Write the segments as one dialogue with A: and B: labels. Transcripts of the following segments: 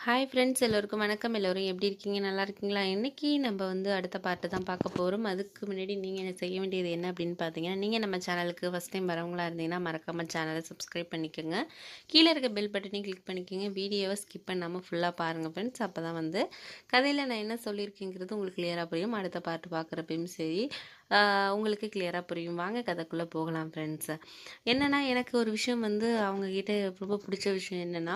A: Hi friends, எல்லோருக்கும் வணக்கம். எல்லோரும் எப்படி இருக்கீங்க? நல்லா இருக்கீங்களா? இன்னைக்கு நம்ம வந்து அடுத்த பார்ட்டு தான் பார்க்க போகிறோம். அதுக்கு முன்னாடி நீங்கள் என்ன செய்ய வேண்டியது என்ன அப்படின்னு பார்த்தீங்கன்னா, நீங்கள் நம்ம சேனலுக்கு ஃபஸ்ட் டைம் வரவங்களா இருந்தீங்கன்னா மறக்காமல் சேனலை சப்ஸ்கிரைப் பண்ணிக்கோங்க. கீழே இருக்க பெல் பட்டனையும் கிளிக் பண்ணிக்கோங்க. வீடியோவை ஸ்கிப் பண்ணாமல் ஃபுல்லாக பாருங்கள் ஃப்ரெண்ட்ஸ். அப்போ தான் வந்து கதையில் நான் என்ன சொல்லியிருக்கேங்கிறது உங்களுக்கு கிளியராக புரியும். அடுத்த பார்ட்டு பார்க்குறப்பையும் சரி உங்களுக்கு கிளியராக புரியும். வாங்க கதைக்குள்ளே போகலாம் ஃப்ரெண்ட்ஸ். என்னென்னா, எனக்கு ஒரு விஷயம் வந்து அவங்கக்கிட்ட ரொம்ப பிடிச்ச விஷயம் என்னென்னா,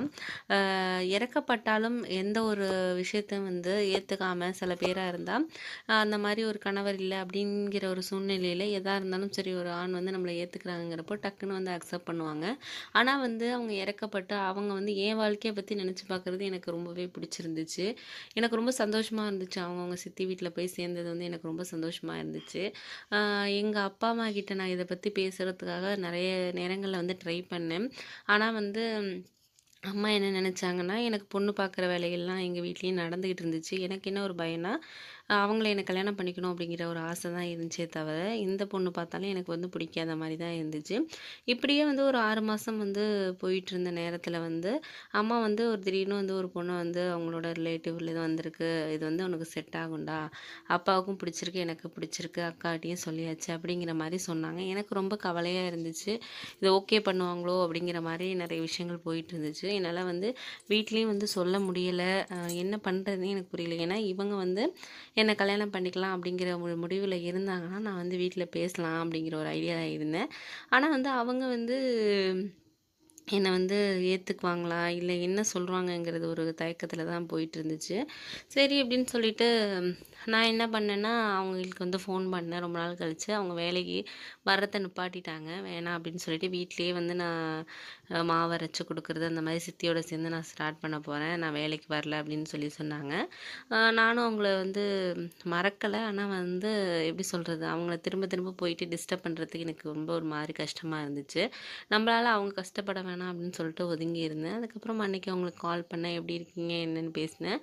A: இறக்கப்பட்டாலும் எந்த ஒரு விஷயத்தையும் வந்து ஏற்றுக்காமல் சில பேராக இருந்தால் அந்த மாதிரி ஒரு கணவர் இல்லை அப்படிங்கிற ஒரு சூழ்நிலையில் எதாக இருந்தாலும் சரி, ஒரு ஆண் வந்து நம்மளை ஏற்றுக்கிறாங்கிறப்போ டக்குன்னு வந்து அக்செப்ட் பண்ணுவாங்க. ஆனால் வந்து அவங்க இறக்கப்பட்டு அவங்க வந்து என் வாழ்க்கையை பற்றி நினச்சி பார்க்குறது எனக்கு ரொம்பவே பிடிச்சிருந்துச்சு. எனக்கு ரொம்ப சந்தோஷமாக இருந்துச்சு. அவங்கவுங்க சித்தி வீட்டில் போய் சேர்ந்தது வந்து எனக்கு ரொம்ப சந்தோஷமாக இருந்துச்சு. எங்கள் அப்பா அம்மா கிட்ட நான் இதை பற்றி பேசுகிறதுக்காக நிறைய நேரங்களில் வந்து ட்ரை பண்ணேன். ஆனால் வந்து அம்மா என்ன நினச்சாங்கன்னா, எனக்கு பொண்ணு பார்க்குற வேலைகள்லாம் எங்கள் வீட்லேயும் நடந்துக்கிட்டு இருந்துச்சு. எனக்கு என்ன ஒரு பயம்னா, அவங்கள என்ன கல்யாணம் பண்ணிக்கணும் அப்படிங்கிற ஒரு ஆசை தான் இருந்துச்சே தவிர, இந்த பொண்ணு பார்த்தாலும் எனக்கு வந்து பிடிக்காத மாரி தான் இருந்துச்சு. இப்படியே வந்து ஒரு 6 மாதம் வந்து போயிட்டுருந்த நேரத்தில வந்து, அம்மா வந்து ஒரு திடீர்னு வந்து ஒரு பொண்ணு வந்து அவங்களோட ரிலேட்டிவ்ல இது வந்திருக்கு. இது வந்து உனக்கு செட் ஆகும்டா. அப்பாவுக்கும் பிடிச்சிருக்கு, எனக்கு பிடிச்சிருக்கு. அக்காகிட்டயும் சொல்லியாச்சு அப்படிங்கிற மாரி சொன்னாங்க. எனக்கு ரொம்ப கவலையா இருந்துச்சு. இத ஓகே பண்ணுவாங்களோ அப்படிங்கிற மாரி நெறைய விஷயங்கள் போயிட்டு இருந்துச்சு. என்னால வந்து வீட்லயும் வந்து சொல்ல முடியல. என்ன பண்ணுறதுன்னே எனக்கு புரியல. ஏன்னா இவங்க வந்து என்ன கல்யாணம் பண்ணிக்கலாம் அப்படிங்கிற ஒரு முடிவுல இருந்தாங்கன்னா, நான் வந்து வீட்ல பேசலாம் அப்படிங்கிற ஒரு ஐடியால இருந்தேன். ஆனா வந்து அவங்க வந்து என்ன வந்து ஏத்துக்குவாங்களா? இல்ல என்ன சொல்லுவாங்கங்கிறது ஒரு தயக்கத்துல தான் போயிட்டுருந்துச்சு. சரி அப்படின்னு சொல்லிட்டு நான் என்ன பண்ணேன்னா, அவங்களுக்கு வந்து ஃபோன் பண்ணேன் ரொம்ப நாள் கழிச்சு. அவங்க வேலைக்கு வர்றத நிப்பாட்டிட்டாங்க. வேணாம் அப்படின்னு சொல்லிட்டு வீட்லயே வந்து நான் மாவு அரைச்சு குடுக்குறது, அந்த மாரி சித்தியோட சேர்ந்து நான் ஸ்டார்ட் பண்ண போறேன். நான் வேலைக்கு வரல அப்படின்னு சொல்லி சொன்னாங்க. நானும் அவங்கள வந்து மறக்கல. ஆனா வந்து எப்படி சொல்றது? அவங்கள திரும்ப திரும்ப போயிட்டு டிஸ்டர்ப் பண்றதுக்கு எனக்கு ரொம்ப ஒரு மாரி கஷ்டமா இருந்துச்சு. நம்மளால அவங்க கஷ்டப்பட வேணாம் அப்படின்னு சொல்லிட்டு ஒதுங்கி இருந்தேன். அதுக்கப்புறம் அன்னைக்கு அவங்களுக்கு கால் பண்ணேன். எப்படி இருக்கீங்க? என்னன்னு பேசினேன்.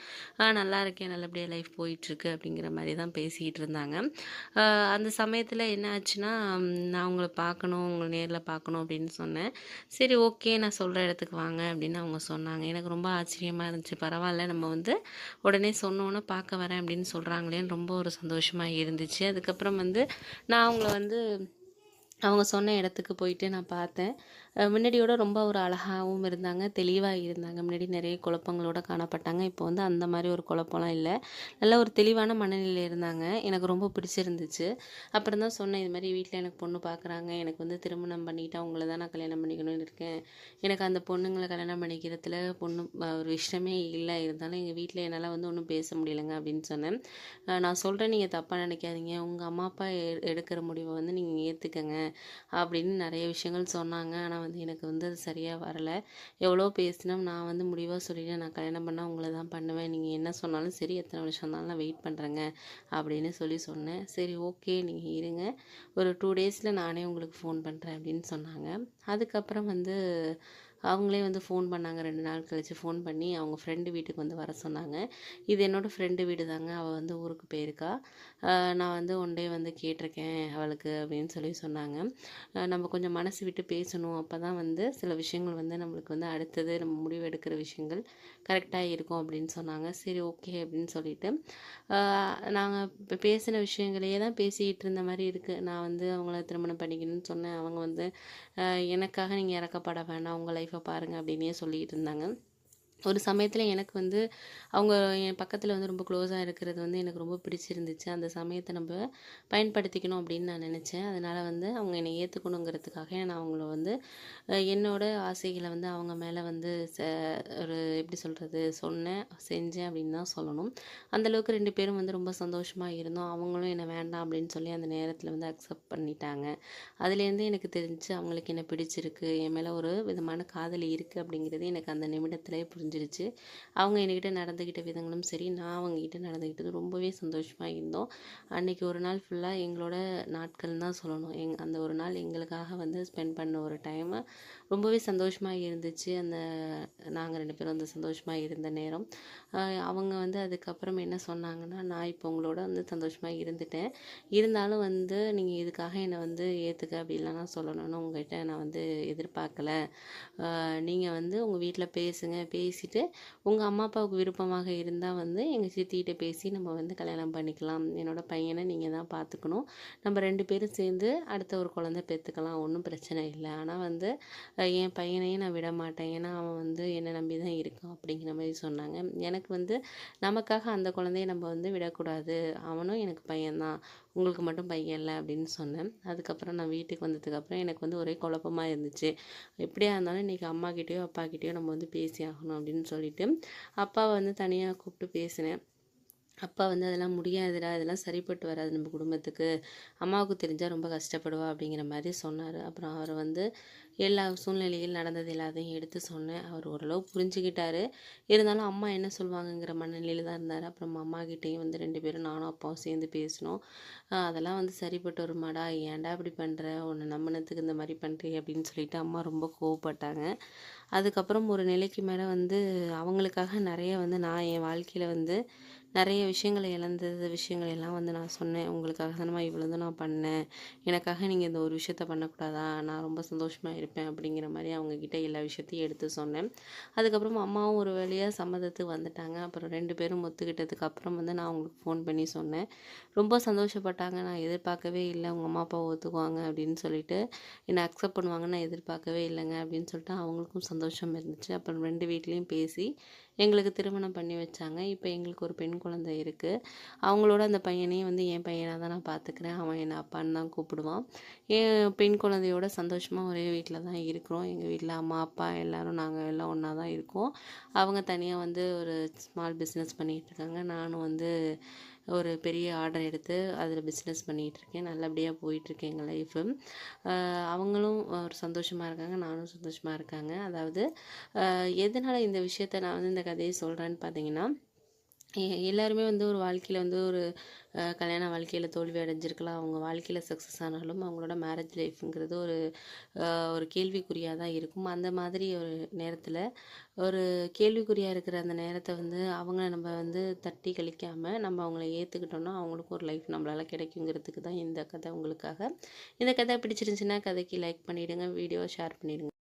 A: நல்லா இருக்கேன். நல்லபடியா லைஃப் போயிட்டுருக்கு அப்படிங்கிற மாரி தான் பேசிக்கிட்டு இருந்தாங்க. அ அந்த சமயத்தில என்ன ஆச்சுன்னா, நான் அவங்கள பார்க்கணும், உங்கள நேர்ல பார்க்கணும் அப்படின்னு சொன்னேன். சரி ஓகே, நான் சொல்ற இடத்துக்கு வாங்க அப்படின்னு அவங்க சொன்னாங்க. எனக்கு ரொம்ப ஆச்சரியமா இருந்துச்சு. பரவால்ல, நம்ம வந்து உடனே சொன்னோனே பார்க்க வரேன் அப்படின்னு சொல்றாங்களேன்னு ரொம்ப ஒரு சந்தோஷமா இருந்துச்சு. அதுக்கப்புறம் வந்து நான் அவங்கள வந்து அவங்க சொன்ன இடத்துக்கு போயிட்டு நான் பார்த்தேன். முன்னாடியோட ரொம்ப ஒரு அழகாவும் இருந்தாங்க, தெளிவா இருந்தாங்க. முன்னாடி நிறைய குழப்பங்களோட காணப்பட்டாங்க. இப்போ வந்து அந்த மாரி ஒரு குழப்பம்லாம் இல்ல. நல்ல ஒரு தெளிவான மனநிலையில இருந்தாங்க. எனக்கு ரொம்ப பிடிச்சிருந்துச்சு. அப்புறம் தான் சொன்னேன், இது மாரி வீட்ல எனக்கு பொண்ணு பார்க்குறாங்க. எனக்கு வந்து திருமணம் பண்ணிட்டா உங்கள தான் நான் கல்யாணம் பண்ணிக்கணும்னு இருக்கேன். எனக்கு அந்த பொண்ணுங்கள கல்யாணம் பண்ணிக்கிறதுல ஒரு இஷ்டமே இல்ல. இருந்தாலும் எங்க வீட்ல என்னால வந்து ஒண்ணும் பேச முடியலங்க அப்படின்னு சொன்னேன். நான் சொல்றேன், நீங்க தப்பா நினைக்காதீங்க. உங்க அம்மா, அப்பா எடுக்கிற முடிவ வந்து நீங்க ஏத்துக்கங்க. அப்படின்னு நிறைய விஷயங்கள் சொன்னாங்க. ஆனால் வந்து எனக்கு வந்து அது சரியாக வரல. எவ்வளோ பேசினோம். நான் வந்து முடிவாக சொல்லிட்டேன், நான் கல்யாணம் பண்ணால் உங்களை தான் பண்ணுவேன். நீங்கள் என்ன சொன்னாலும் சரி, எத்தனை வருஷம் இருந்தாலும் நான் வெயிட் பண்ணுறேங்க அப்படின்னு சொன்னேன். சரி ஓகே, நீங்கள் இருங்க, ஒரு 2 டேஸில் நானே உங்களுக்கு ஃபோன் பண்ணுறேன் அப்படின்னு சொன்னாங்க. அதுக்கப்புறம் வந்து அவங்களே வந்து ஃபோன் பண்ணாங்க. 2 நாள் கழிச்சு ஃபோன் பண்ணி அவங்க ஃப்ரெண்டு வீட்டுக்கு வந்து வர சொன்னாங்க. இது என்னோடய ஃப்ரெண்டு வீடு தாங்க. அவள் வந்து ஊருக்கு போயிருக்கா. நான் வந்து ஒன் டே வந்து கேட்டிருக்கேன் அவளுக்கு அப்படின்னு சொன்னாங்க. நம்ம கொஞ்சம் மனசு விட்டு பேசணும். அப்போ தான் வந்து சில விஷயங்கள் வந்து நம்மளுக்கு வந்து அடுத்தது நம்ம முடிவு எடுக்கிற விஷயங்கள் கரெக்டாக இருக்கும் அப்படின்னு சொன்னாங்க. சரி ஓகே அப்படின்னு சொல்லிட்டு நாங்கள் இப்போ பேசின விஷயங்களையே தான் பேசிக்கிட்டு இருந்த மாதிரி இருக்குது. நான் வந்து அவங்கள திருமணம் பண்ணிக்கணும்னு சொன்னேன். அவங்க வந்து எனக்காக நீங்கள் இறக்கப்பட வேணாம், உங்கள் லைஃப்பை பாருங்கள் அப்படின்னே சொல்லிக்கிட்டு இருந்தாங்க. ஒரு சமயத்தில் எனக்கு வந்து அவங்க என் பக்கத்தில் வந்து ரொம்ப க்ளோஸாக இருக்கிறது வந்து எனக்கு ரொம்ப பிடிச்சிருந்துச்சு. அந்த சமயத்தை நம்ம பயன்படுத்திக்கணும் அப்படின்னு நான் நினச்சேன். அதனால் வந்து அவங்க என்னை ஏற்றுக்கணுங்கிறதுக்காக நான் அவங்கள வந்து என்னோட ஆசைகளை வந்து அவங்க மேலே வந்து ஒரு எப்படி சொல்கிறது, சொன்னேன், செஞ்சேன் அப்படின்னு தான் சொல்லணும். அந்தளவுக்கு 2 பேரும் வந்து ரொம்ப சந்தோஷமாக இருந்தோம். அவங்களும் என்னை வேண்டாம் அப்படின்னு சொல்லி அந்த நேரத்தில் வந்து அக்செப்ட் பண்ணிட்டாங்க. அதுலேருந்து எனக்கு தெரிஞ்சுச்சு அவங்களுக்கு என்ன பிடிச்சிருக்கு, என் மேலே ஒரு விதமான காதல் இருக்குது அப்படிங்கிறது எனக்கு அந்த நிமிடத்திலே புரிஞ்சிருச்சு. அவங்க என்கிட்ட நடந்துக்கிட்ட விதங்களும் சரி, நான் அவங்ககிட்ட நடந்துக்கிட்டது ரொம்பவே சந்தோஷமாக இருந்தோம். அன்றைக்கி ஒரு நாள் ஃபுல்லாக எங்களோட நாட்கள்னு தான் சொல்லணும். அந்த ஒரு நாள் எங்களுக்காக வந்து ஸ்பெண்ட் பண்ண ஒரு டைமு ரொம்பவே சந்தோஷமாக இருந்துச்சு. நாங்கள் 2 பேரும் வந்து சந்தோஷமாக இருந்த நேரம். அவங்க வந்து அதுக்கப்புறம் என்ன சொன்னாங்கன்னா, நான் இப்போ உங்களோட வந்து சந்தோஷமாக இருந்துட்டேன். இருந்தாலும் வந்து நீங்கள் இதுக்காக என்னை வந்து ஏற்றுக்க அப்படின்லாம் சொல்லணும்னு உங்கள்கிட்ட நான் வந்து எதிர்பார்க்கல. நீங்கள் வந்து உங்கள் வீட்டில் பேசுங்க, பேசி பேசிட்டு உங்கள் அம்மா அப்பாவுக்கு விருப்பமாக இருந்தால் வந்து எங்கள் சித்திகிட்ட பேசி நம்ம வந்து கல்யாணம் பண்ணிக்கலாம். என்னோட பையனை நீங்கள் தான் பார்த்துக்கணும். நம்ம 2 பேரும் சேர்ந்து அடுத்த ஒரு குழந்தை பெற்றுக்கலாம். ஒன்றும் பிரச்சனை இல்லை. ஆனால் வந்து என் பையனையும் நான் விட மாட்டேன். ஏன்னா அவன் வந்து என்னை நம்பி தான் இருக்கான் அப்படிங்கிற மாதிரி சொன்னாங்க. எனக்கு வந்து நமக்காக அந்த குழந்தைய நம்ம வந்து விடக்கூடாது. அவனும் எனக்கு பையன்தான். உங்களுக்கு மட்டும் பையன் இல்லை அப்படின்னு சொன்னேன். அதுக்கப்புறம் நான் வீட்டுக்கு வந்ததுக்கப்புறம் எனக்கு வந்து ஒரே குழப்பமா இருந்துச்சு. எப்படியா இருந்தாலும் இன்றைக்கி அம்மாக்கிட்டேயோ அப்பாக்கிட்டேயோ நம்ம வந்து பேசி ஆகணும் அப்படின்னு சொல்லிட்டு அப்பாவை வந்து தனியாக கூப்பிட்டு பேசினேன். அப்பா வந்து அதெல்லாம் முடியாதுடா, இதெல்லாம் சரிப்பட்டு வராது நம்ம குடும்பத்துக்கு. அம்மாவுக்கு தெரிஞ்சால் ரொம்ப கஷ்டப்படுவா அப்படிங்கிற மாதிரி சொன்னார். அப்புறம் அவர் வந்து எல்லா சூழ்நிலையில் நடந்தது எல்லாத்தையும் எடுத்து சொன்னேன். அவர் ஓரளவு புரிஞ்சுக்கிட்டாரு. இருந்தாலும் அம்மா என்ன சொல்லுவாங்கங்கிற மனநிலையில் தான் இருந்தார். அப்புறம் அம்மாக்கிட்டேயும் வந்து 2 பேரும் நானும் அப்பாவும் சேர்ந்து பேசினோம். அதெல்லாம் வந்து சரிப்பட்டு வருமாடா, ஏன்டா இப்படி பண்ணுற, உன்னை நம்பினத்துக்கு இந்த மாதிரி பண்ணுறிய அப்படின்னு சொல்லிட்டு அம்மா ரொம்ப கோவப்பட்டாங்க. அதுக்கப்புறம் ஒரு நிலைக்கு மேலே வந்து அவங்களுக்காக நிறைய வந்து நான் என் வாழ்க்கையில் வந்து நிறைய விஷயங்களை விஷயங்கள் எல்லாம் வந்து நான் சொன்னேன். உங்களுக்காக தானம்மா இவ்வளோதும் நான் பண்ணேன். எனக்காக நீங்கள் இந்த ஒரு விஷயத்த பண்ணக்கூடாதா? நான் ரொம்ப சந்தோஷமாக இருப்பேன் அப்படிங்கிற மாதிரி அவங்கக்கிட்ட எல்லா விஷயத்தையும் எடுத்து சொன்னேன். அதுக்கப்புறம் அம்மாவும் ஒரு வழியாக சம்மதத்துக்கு வந்துட்டாங்க. அப்புறம் 2 பேரும் ஒத்துக்கிட்டதுக்கு அப்புறம் வந்து நான் அவங்களுக்கு ஃபோன் பண்ணி சொன்னேன். ரொம்ப சந்தோஷப்பட்டாங்க. நான் எதிர்பார்க்கவே இல்லை உங்கள் அம்மா அப்பா ஒத்துக்குவாங்க அப்படின்னு சொல்லிட்டு, என்னை அக்செப்ட் பண்ணுவாங்கன்னு நான் எதிர்பார்க்கவே இல்லைங்க அப்படின்னு சொல்லிட்டு அவங்களுக்கும் சந்தோஷம் இருந்துச்சு. அப்புறம் 2 வீட்லேயும் பேசி எங்களுக்கு திருமணம் பண்ணி வச்சாங்க. இப்போ எங்களுக்கு ஒரு பெண் குழந்தை இருக்குது. அவங்களோட அந்த பையனையும் வந்து என் பையனா தான் நான் பார்த்துக்கிறேன். அவன் என்னை அப்பான்னு தான் கூப்பிடுவான். என் பெண் குழந்தையோட சந்தோஷமாக ஒரே வீட்டில் தான் இருக்கிறோம். எங்கள் வீட்டில் அம்மா, அப்பா எல்லோரும் நாங்கள் எல்லாம் ஒன்றா தான் இருக்கோம். அவங்க தனியாக வந்து ஒரு ஸ்மால் பிஸ்னஸ் பண்ணிகிட்ருக்காங்க. நானும் வந்து ஒரு பெரிய ஆர்டர் எடுத்து அதில் பிஸ்னஸ் பண்ணிகிட்ருக்கேன். நல்லபடியாக போயிட்டுருக்கு எங்கள் லைஃபு. அவங்களும் ஒரு சந்தோஷமாக இருக்காங்க. நானும் சந்தோஷமாக இருக்காங்க. அதாவது எதனால் இந்த விஷயத்த நான் வந்து இந்த கதையை சொல்கிறேன்னு பார்த்தீங்கன்னா, எல்லாருமே வந்து ஒரு வாழ்க்கையில் வந்து ஒரு கல்யாண வாழ்க்கையில் தோல்வி அடைஞ்சிருக்கலாம். அவங்க வாழ்க்கையில் சக்ஸஸ் ஆனாலும் அவங்களோட மேரேஜ் லைஃப்ங்கிறது ஒரு கேள்விக்குறியாக தான் இருக்கும். அந்த மாதிரி ஒரு நேரத்தில் ஒரு கேள்விக்குறியாக இருக்கிற அந்த நேரத்தை வந்து அவங்கள நம்ம வந்து தட்டி கழிக்காமல் நம்ம அவங்கள ஏற்றுக்கிட்டோம்னா அவங்களுக்கும் ஒரு லைஃப் நம்மளால் கிடைக்குங்கிறதுக்கு தான் இந்த கதை உங்களுக்காக. இந்த கதை பிடிச்சிருந்துச்சுன்னா கதைக்கு லைக் பண்ணிவிடுங்க, வீடியோவை ஷேர் பண்ணிவிடுங்க.